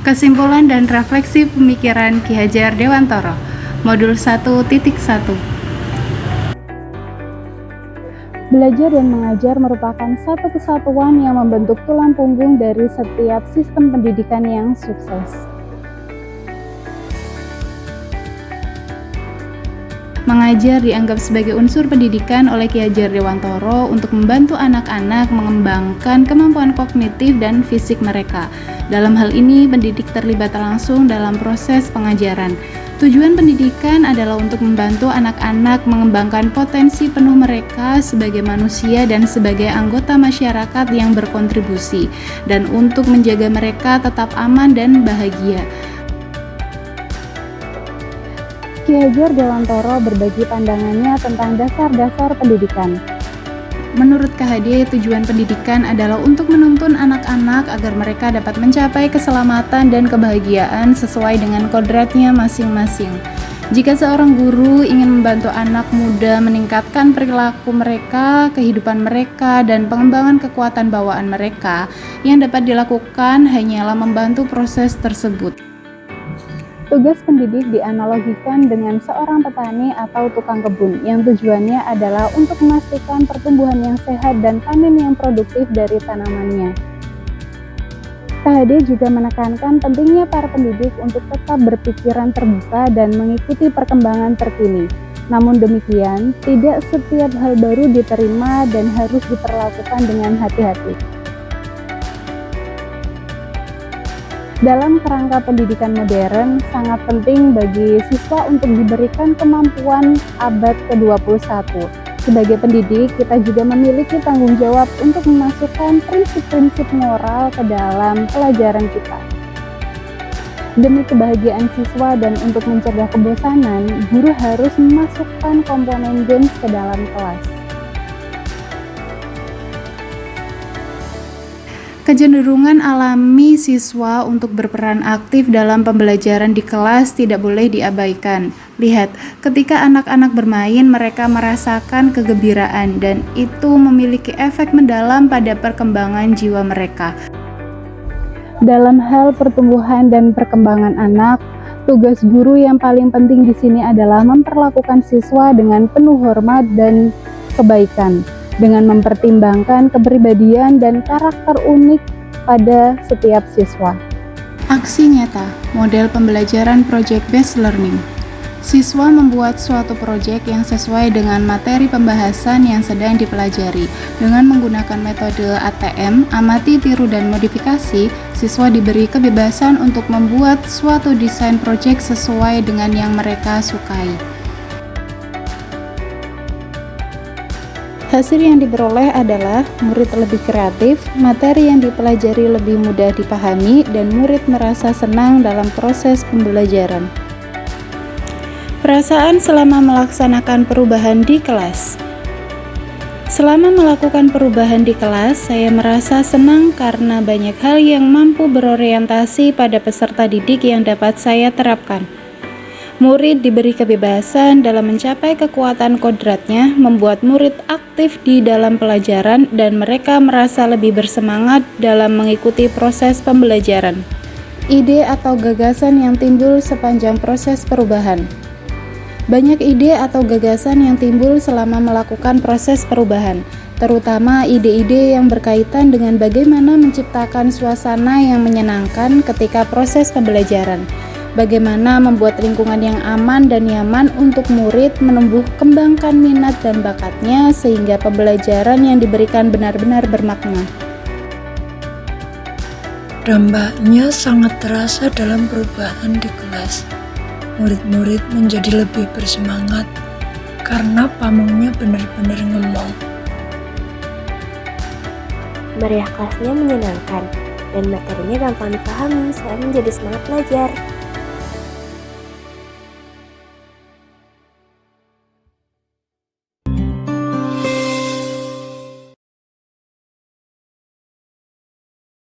Kesimpulan dan refleksi pemikiran Ki Hajar Dewantoro, Modul 1.1. Belajar dan mengajar merupakan satu kesatuan yang membentuk tulang punggung dari setiap sistem pendidikan yang sukses. Mengajar dianggap sebagai unsur pendidikan oleh Ki Hajar Dewantoro untuk membantu anak-anak mengembangkan kemampuan kognitif dan fisik mereka. Dalam hal ini, pendidik terlibat langsung dalam proses pengajaran. Tujuan pendidikan adalah untuk membantu anak-anak mengembangkan potensi penuh mereka sebagai manusia dan sebagai anggota masyarakat yang berkontribusi, dan untuk menjaga mereka tetap aman dan bahagia. Ki Hajar Dewantoro berbagi pandangannya tentang dasar-dasar pendidikan. Menurut KHD, tujuan pendidikan adalah untuk menuntun anak-anak agar mereka dapat mencapai keselamatan dan kebahagiaan sesuai dengan kodratnya masing-masing. Jika seorang guru ingin membantu anak muda meningkatkan perilaku mereka, kehidupan mereka, dan pengembangan kekuatan bawaan mereka, yang dapat dilakukan hanyalah membantu proses tersebut. Tugas pendidik dianalogikan dengan seorang petani atau tukang kebun yang tujuannya adalah untuk memastikan pertumbuhan yang sehat dan panen yang produktif dari tanamannya. KHD juga menekankan pentingnya para pendidik untuk tetap berpikiran terbuka dan mengikuti perkembangan terkini. Namun demikian, tidak setiap hal baru diterima dan harus diperlakukan dengan hati-hati. Dalam kerangka pendidikan modern, sangat penting bagi siswa untuk diberikan kemampuan abad ke-21. Sebagai pendidik, kita juga memiliki tanggung jawab untuk memasukkan prinsip-prinsip moral ke dalam pelajaran kita. Demi kebahagiaan siswa dan untuk mencegah kebosanan, guru harus memasukkan komponen games ke dalam kelas. Kecenderungan alami siswa untuk berperan aktif dalam pembelajaran di kelas tidak boleh diabaikan. Lihat, ketika anak-anak bermain, mereka merasakan kegembiraan dan itu memiliki efek mendalam pada perkembangan jiwa mereka. Dalam hal pertumbuhan dan perkembangan anak, tugas guru yang paling penting di sini adalah memperlakukan siswa dengan penuh hormat dan kebaikan, dengan mempertimbangkan kepribadian dan karakter unik pada setiap siswa. Aksi nyata, model pembelajaran project-based learning. Siswa membuat suatu proyek yang sesuai dengan materi pembahasan yang sedang dipelajari. Dengan menggunakan metode ATM, amati, tiru, dan modifikasi, siswa diberi kebebasan untuk membuat suatu desain proyek sesuai dengan yang mereka sukai. Hasil yang diperoleh adalah murid lebih kreatif, materi yang dipelajari lebih mudah dipahami, dan murid merasa senang dalam proses pembelajaran. Perasaan selama melaksanakan perubahan di kelas. Selama melakukan perubahan di kelas, saya merasa senang karena banyak hal yang mampu berorientasi pada peserta didik yang dapat saya terapkan. Murid diberi kebebasan dalam mencapai kekuatan kodratnya, membuat murid aktif di dalam pelajaran, dan mereka merasa lebih bersemangat dalam mengikuti proses pembelajaran. Ide atau gagasan yang timbul sepanjang proses perubahan. Banyak ide atau gagasan yang timbul selama melakukan proses perubahan, terutama ide-ide yang berkaitan dengan bagaimana menciptakan suasana yang menyenangkan ketika proses pembelajaran. Bagaimana membuat lingkungan yang aman dan nyaman untuk murid menumbuh kembangkan minat dan bakatnya sehingga pembelajaran yang diberikan benar-benar bermakna. Dampaknya sangat terasa dalam perubahan di kelas. Murid-murid menjadi lebih bersemangat karena pamongnya benar-benar ngemong. Meriah kelasnya menyenangkan dan materinya gampang dipahami, saya menjadi semangat belajar.